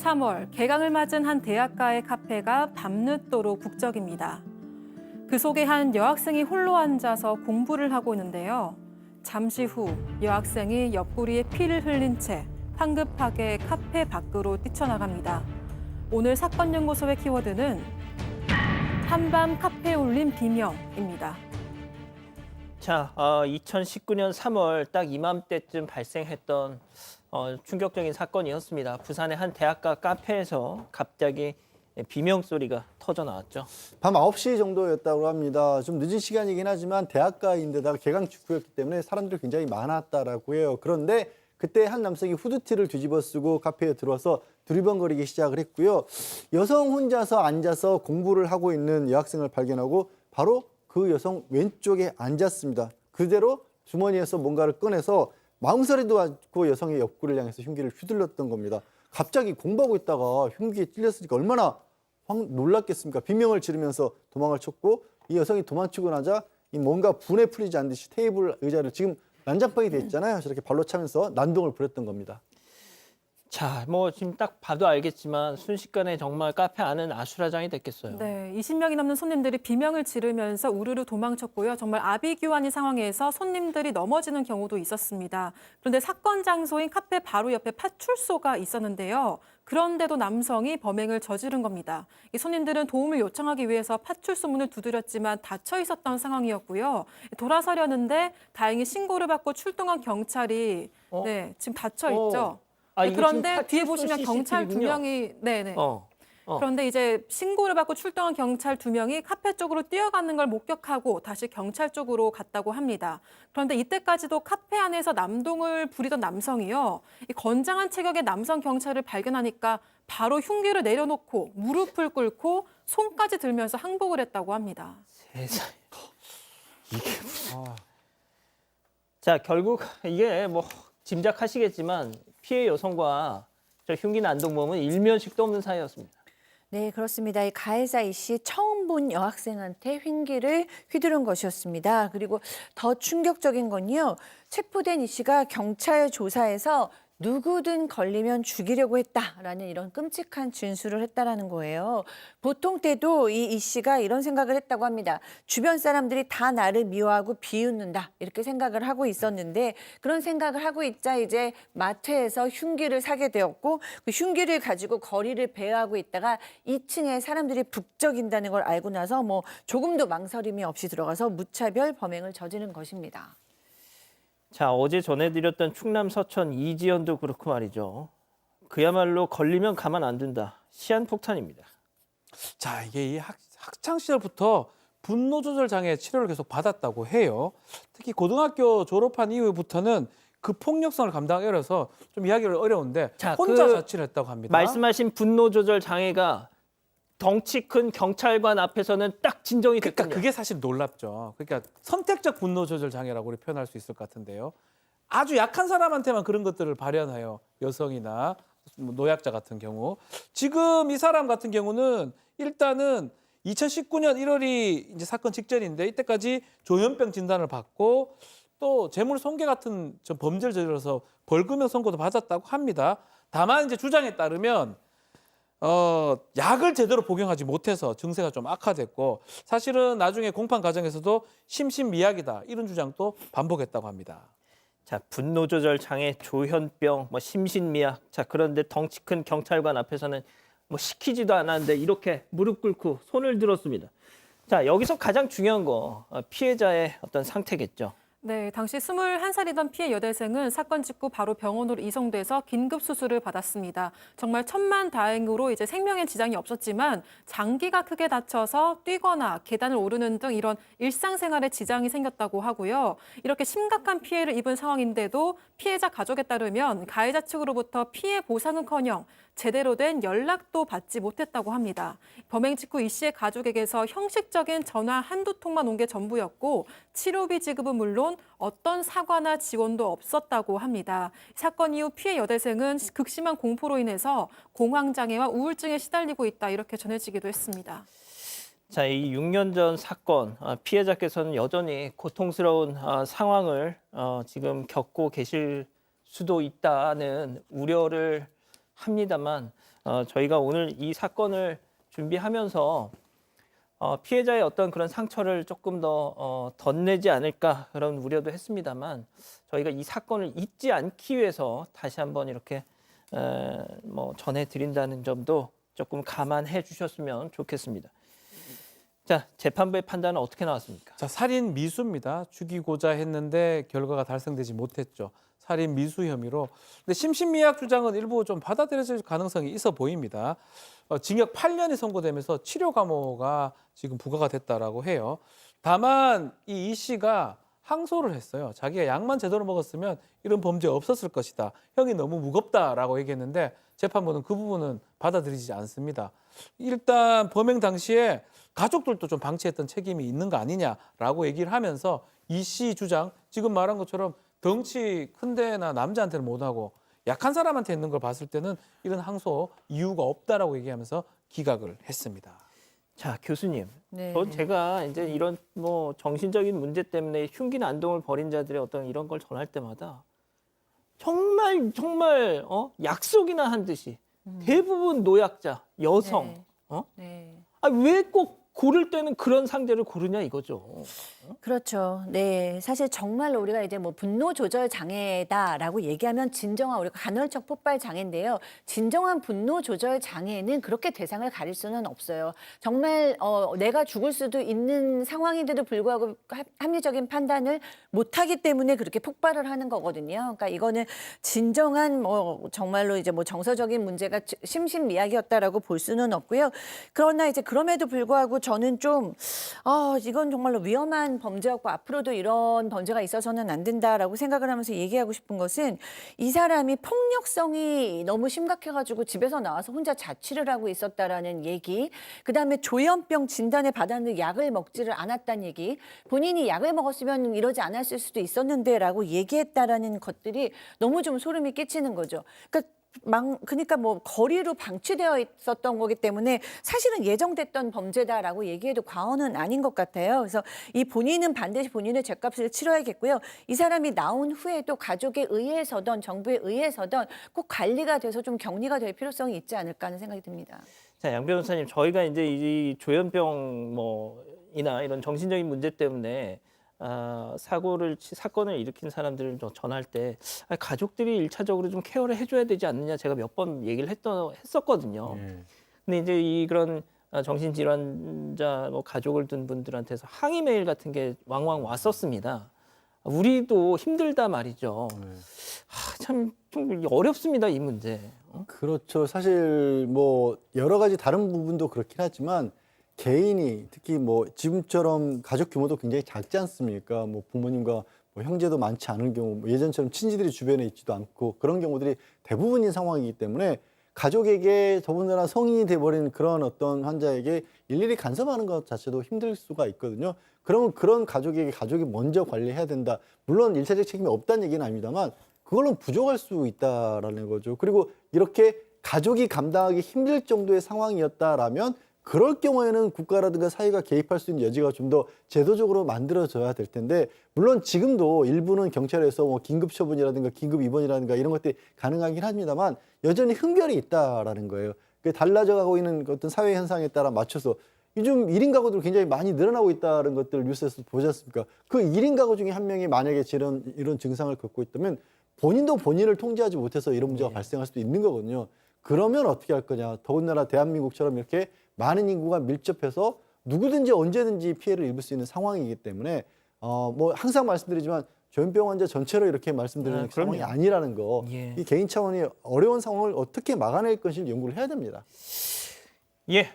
3월 개강을 맞은 한 대학가의 카페가 밤늦도록 북적입니다. 그 속에 한 여학생이 홀로 앉아서 공부를 하고 있는데요. 잠시 후 여학생이 옆구리에 피를 흘린 채 황급하게 카페 밖으로 뛰쳐나갑니다. 오늘 사건 연구소의 키워드는 한밤 카페에 울린 비명입니다. 자, 2019년 3월 딱 이맘때쯤 발생했던 충격적인 사건이었습니다. 부산의 한 대학가 카페에서 갑자기 비명 소리가 터져 나왔죠. 밤 9시 정도였다고 합니다. 좀 늦은 시간이긴 하지만 대학가인데다가 개강 직후였기 때문에 사람들이 굉장히 많았다라고 해요. 그런데 그때 한 남성이 후드티를 뒤집어 쓰고 카페에 들어와서 두리번거리기 시작을 했고요. 여성 혼자서 앉아서 공부를 하고 있는 여학생을 발견하고 바로 그 여성 왼쪽에 앉았습니다. 그대로 주머니에서 뭔가를 꺼내서 망설이도 않고 여성의 옆구리를 향해서 흉기를 휘둘렀던 겁니다. 갑자기 공부하고 있다가 흉기에 찔렸으니까 얼마나 놀랐겠습니까? 비명을 지르면서 도망을 쳤고 이 여성이 도망치고 나자 이 뭔가 분에 풀리지 않듯이 테이블 의자를 지금 난장판이 돼 있잖아요. 저렇게 발로 차면서 난동을 부렸던 겁니다. 자, 뭐 지금 딱 봐도 알겠지만 순식간에 정말 카페 안은 아수라장이 됐겠어요. 네, 20명이 넘는 손님들이 비명을 지르면서 우르르 도망쳤고요. 정말 아비규환인 상황에서 손님들이 넘어지는 경우도 있었습니다. 그런데 사건 장소인 카페 바로 옆에 파출소가 있었는데요. 그런데도 남성이 범행을 저지른 겁니다. 이 손님들은 도움을 요청하기 위해서 파출소 문을 두드렸지만 닫혀 있었던 상황이었고요. 돌아서려는데 다행히 신고를 받고 출동한 경찰이 네, 지금 닫혀 있죠. 네, 이게 그런데 지금 뒤에 보시면 파출소 경찰 두 CCTV 군요. 명이 네네. 어. 그런데 이제 신고를 받고 출동한 경찰 2명이 카페 쪽으로 뛰어가는 걸 목격하고 다시 경찰 쪽으로 갔다고 합니다. 그런데 이때까지도 카페 안에서 남동을 부리던 남성이요. 이 건장한 체격의 남성 경찰을 발견하니까 바로 흉기를 내려놓고 무릎을 꿇고 손까지 들면서 항복을 했다고 합니다. 세상에. 이게 무슨... 자, 결국 이게 뭐 짐작하시겠지만 피해 여성과 저 흉기 난동범은 일면식도 없는 사이였습니다. 네, 그렇습니다. 이 가해자 이 씨 처음 본 여학생한테 흉기를 휘두른 것이었습니다. 그리고 더 충격적인 건요. 체포된 이 씨가 경찰 조사에서 누구든 걸리면 죽이려고 했다라는 이런 끔찍한 진술을 했다라는 거예요. 보통 때도 이 씨가 이런 생각을 했다고 합니다. 주변 사람들이 다 나를 미워하고 비웃는다 이렇게 생각을 하고 있었는데 그런 생각을 하고 있자 이제 마트에서 흉기를 사게 되었고 그 흉기를 가지고 거리를 배회하고 있다가 2층에 사람들이 북적인다는 걸 알고 나서 뭐 조금도 망설임이 없이 들어가서 무차별 범행을 저지른 것입니다. 자, 어제 전해드렸던 충남 서천 이지연도 그렇고 말이죠. 그야말로 걸리면 가만 안 둔다. 시한폭탄입니다. 자, 이게 이 학창 시절부터 분노 조절 장애 치료를 계속 받았다고 해요. 특히 고등학교 졸업한 이후부터는 그 폭력성을 감당하기 어려서 좀 이야기를 어려운데 자, 혼자 자취를 했다고 합니다. 말씀하신 분노 조절 장애가 덩치 큰 경찰관 앞에서는 딱 진정이 됐군요. 그러니까 그게 사실 놀랍죠. 그러니까 선택적 분노 조절 장애라고 우리 표현할 수 있을 것 같은데요. 아주 약한 사람한테만 그런 것들을 발현해요. 여성이나 노약자 같은 경우. 지금 이 사람 같은 경우는 일단은 2019년 1월이 이제 사건 직전인데 이때까지 조현병 진단을 받고 또 재물 손괴 같은 좀 범죄를 저질러서 벌금형 선고도 받았다고 합니다. 다만 이제 주장에 따르면 약을 제대로 복용하지 못해서 증세가 좀 악화됐고 사실은 나중에 공판 과정에서도 심신미약이다 이런 주장도 반복했다고 합니다. 자, 분노 조절 장애, 조현병, 뭐 심신미약. 자, 그런데 덩치 큰 경찰관 앞에서는 뭐 시키지도 않았는데 이렇게 무릎 꿇고 손을 들었습니다. 자, 여기서 가장 중요한 거 피해자의 어떤 상태겠죠. 네, 당시 21살이던 피해 여대생은 사건 직후 바로 병원으로 이송돼서 긴급 수술을 받았습니다. 정말 천만다행으로 이제 생명에 지장이 없었지만 장기가 크게 다쳐서 뛰거나 계단을 오르는 등 이런 일상생활에 지장이 생겼다고 하고요. 이렇게 심각한 피해를 입은 상황인데도 피해자 가족에 따르면 가해자 측으로부터 피해 보상은커녕 제대로 된 연락도 받지 못했다고 합니다. 범행 직후 이 씨의 가족에게서 형식적인 전화 한두 통만 온 게 전부였고 치료비 지급은 물론 어떤 사과나 지원도 없었다고 합니다. 사건 이후 피해 여대생은 극심한 공포로 인해서 공황장애와 우울증에 시달리고 있다 이렇게 전해지기도 했습니다. 자, 이 6년 전 사건 피해자께서는 여전히 고통스러운 상황을 지금 겪고 계실 수도 있다는 우려를 합니다만 저희가 오늘 이 사건을 준비하면서 피해자의 어떤 그런 상처를 조금 더 덧내지 않을까 그런 우려도 했습니다만 저희가 이 사건을 잊지 않기 위해서 다시 한번 이렇게 전해드린다는 점도 조금 감안해 주셨으면 좋겠습니다. 자, 재판부의 판단은 어떻게 나왔습니까? 자, 살인 미수입니다. 죽이고자 했는데 결과가 달성되지 못했죠. 살인 미수 혐의로. 근데 심신미약 주장은 일부 좀 받아들여질 가능성이 있어 보입니다. 징역 8년이 선고되면서 치료 감호가 지금 부과가 됐다라고 해요. 다만 이 씨가 항소를 했어요. 자기가 약만 제대로 먹었으면 이런 범죄 없었을 것이다. 형이 너무 무겁다라고 얘기했는데 재판부는 그 부분은 받아들이지 않습니다. 일단 범행 당시에 가족들도 좀 방치했던 책임이 있는 거 아니냐라고 얘기를 하면서 이 씨 주장, 지금 말한 것처럼 덩치 큰 데나 남자한테는 못하고 약한 사람한테 있는 걸 봤을 때는 이런 항소 이유가 없다라고 얘기하면서 기각을 했습니다. 자, 교수님. 네. 제가 이제 이런 정신적인 문제 때문에 흉기 난동을 벌인 자들의 어떤 이런 걸 전할 때마다 정말 약속이나 한 듯이 대부분 노약자, 여성. 네. 왜 꼭 고를 때는 그런 상대를 고르냐 이거죠. 그렇죠. 네. 사실 정말로 우리가 이제 뭐 분노 조절 장애다라고 얘기하면 진정한 우리가 간헐적 폭발 장애인데요. 진정한 분노 조절 장애는 그렇게 대상을 가릴 수는 없어요. 정말 내가 죽을 수도 있는 상황인데도 불구하고 합리적인 판단을 못하기 때문에 그렇게 폭발을 하는 거거든요. 그러니까 이거는 진정한 정말로 이제 정서적인 문제가 심신미약이었다라고 볼 수는 없고요. 그러나 이제 그럼에도 불구하고 저는 좀 이건 정말로 위험한 범죄였고 앞으로도 이런 범죄가 있어서는 안 된다라고 생각을 하면서 얘기하고 싶은 것은 이 사람이 폭력성이 너무 심각해가지고 집에서 나와서 혼자 자취를 하고 있었다라는 얘기, 그다음에 조현병 진단을 받았는데 약을 먹지를 않았다는 얘기, 본인이 약을 먹었으면 이러지 않았을 수도 있었는데라고 얘기했다라는 것들이 너무 좀 소름이 끼치는 거죠. 그러니까 거리로 방치되어 있었던 거기 때문에 사실은 예정됐던 범죄다라고 얘기해도 과언은 아닌 것 같아요. 그래서 이 본인은 반드시 본인의 죄값을 치러야겠고요. 이 사람이 나온 후에도 가족에 의해서든 정부에 의해서든 꼭 관리가 돼서 좀 격리가 될 필요성이 있지 않을까 하는 생각이 듭니다. 자, 양 변호사님, 저희가 이제 이 조현병 이나 이런 정신적인 문제 때문에 사건을 일으킨 사람들을 전할 때 가족들이 일차적으로 좀 케어를 해줘야 되지 않느냐 제가 몇 번 얘기를 했었거든요. 근데 이제 그런 정신질환자 가족을 둔 분들한테서 항의 메일 같은 게 왕왕 왔었습니다. 우리도 힘들다 말이죠. 참 좀 어렵습니다, 이 문제. 그렇죠. 사실 여러 가지 다른 부분도 그렇긴 하지만 개인이 특히 지금처럼 가족 규모도 굉장히 작지 않습니까? 부모님과 형제도 많지 않은 경우, 예전처럼 친지들이 주변에 있지도 않고 그런 경우들이 대부분인 상황이기 때문에 가족에게 더군다나 성인이 돼버린 그런 어떤 환자에게 일일이 간섭하는 것 자체도 힘들 수가 있거든요. 그러면 그런 가족에게 가족이 먼저 관리해야 된다. 물론 일차적 책임이 없다는 얘기는 아닙니다만 그걸로 부족할 수 있다라는 거죠. 그리고 이렇게 가족이 감당하기 힘들 정도의 상황이었다라면 그럴 경우에는 국가라든가 사회가 개입할 수 있는 여지가 좀 더 제도적으로 만들어져야 될 텐데 물론 지금도 일부는 경찰에서 긴급 처분이라든가 긴급 입원이라든가 이런 것들이 가능하긴 합니다만 여전히 흠결이 있다라는 거예요. 달라져 가고 있는 어떤 사회 현상에 따라 맞춰서 요즘 1인 가구들 굉장히 많이 늘어나고 있다는 것들을 뉴스에서 보지 않습니까? 그 1인 가구 중에 한 명이 만약에 이런 증상을 겪고 있다면 본인도 본인을 통제하지 못해서 이런 문제가 발생할 수도 있는 거거든요. 그러면 어떻게 할 거냐. 더군다나 대한민국처럼 이렇게 많은 인구가 밀접해서 누구든지 언제든지 피해를 입을 수 있는 상황이기 때문에 항상 말씀드리지만 조현병 환자 전체로 이렇게 말씀드리는 상황이 아니라는 거. 예. 이 개인 차원의 어려운 상황을 어떻게 막아낼 것인지 연구를 해야 됩니다. 예,